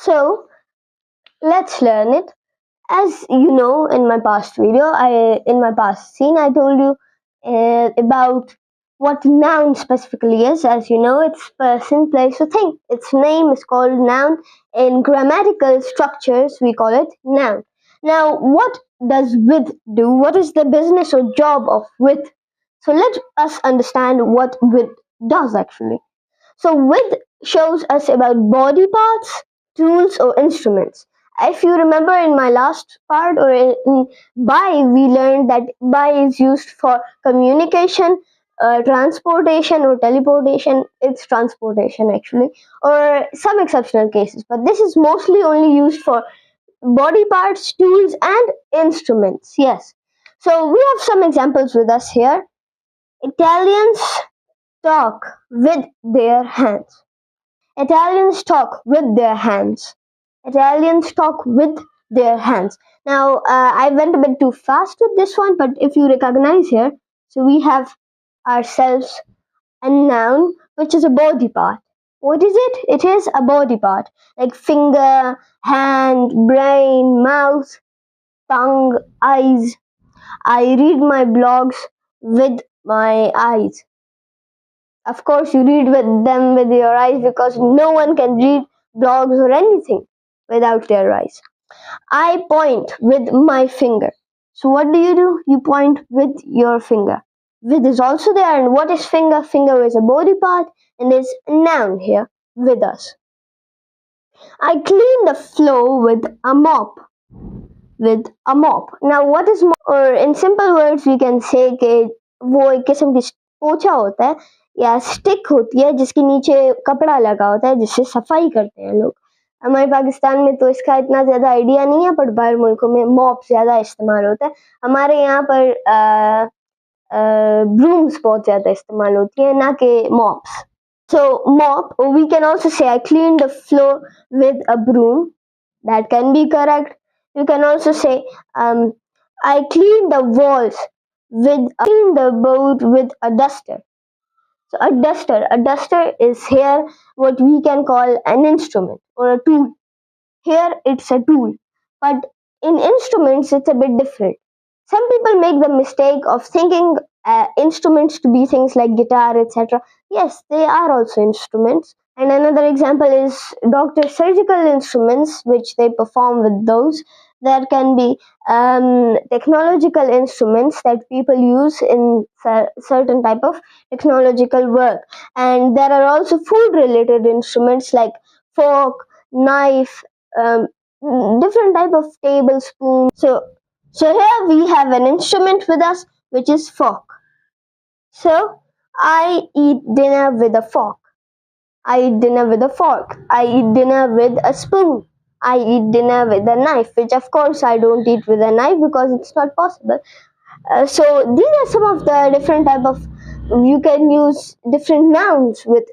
So let's learn it. As you know, in my past video, in my past scene, I told you about what noun specifically is. As you know, it's person, place, or thing. Its name is called noun. In grammatical structures, we call it noun. Now, what does with do? What is the business or job of with? So let us understand what with does actually. So with shows us about body parts, tools, or instruments. If you remember in my last part or in by, we learned that by is used for communication, transportation, or teleportation. It's transportation actually, or some exceptional cases. But this is mostly only used for body parts, tools, and instruments. Yes. So we have some examples with us here. Italians talk with their hands. Italians talk with their hands. Italians talk with their hands. Now, I went a bit too fast with this one, but if you recognize here, so we have ourselves a noun, which is a body part. What is it? It is a body part, like finger, hand, brain, mouth, tongue, eyes. I read my blogs with my eyes. Of course, you read with them with your eyes because no one can read blogs or anything without their eyes. I point with my finger. So what do? You point with your finger. With is also there. And what is finger? Finger is a body part and is a noun here with us. I clean the floor with a mop. With a mop. Now what is mop? Or in simple words we can say कि वो एक किस्म की पोछा होता है या stick होती है जिसके नीचे कपड़ा लगा होता है जिससे सफाई करते हैं लोग. हमारे पाकिस्तान में तो इसका इतना ज़्यादा आइडिया नहीं है, पर बाहर मुल्कों में मॉप ज़्यादा इस्तेमाल होता है. हमारे यहाँ पर ब्रूम्स बहुत ज़्यादा इस्तेमाल होती है, ना कि mops. So mop, we can also say I cleaned the floor with a broom. That can be correct. You can also say I cleaned the walls cleaned the board with a duster. So a duster is here what we can call an instrument or a tool. Here it's a tool, but in instruments it's a bit different. Some people make the mistake of thinking instruments to be things like guitar, etc. Yes, they are also instruments. And another example is doctor's surgical instruments, which they perform with those. There can be technological instruments that people use in certain type of technological work. And there are also food-related instruments like fork, knife, different type of tablespoon. So here we have an instrument with us, which is fork. So I eat dinner with a fork. I eat dinner with a fork. I eat dinner with a spoon. I eat dinner with a knife, which of course I don't eat with a knife because it's not possible. So these are some of the different type of, you can use different nouns with.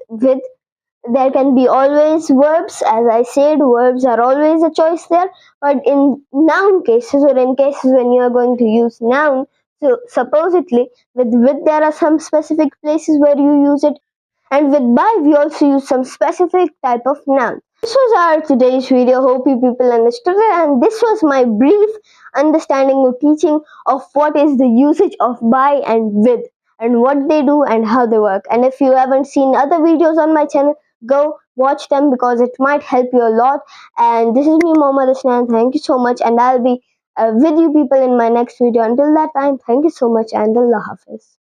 There can be always verbs. As I said, verbs are always a choice there. But in noun cases or in cases when you are going to use noun, so supposedly with there are some specific places where you use it. And with by we also use some specific type of noun. This was our today's video. Hope you people understood it, and this was my brief understanding or teaching of what is the usage of by and with and what they do and how they work. And if you haven't seen other videos on my channel, go watch them because it might help you a lot. And this is me, Muhammad Hasnain. Thank you so much, and I'll be with you people in my next video. Until that time, thank you so much, and Allah Hafiz.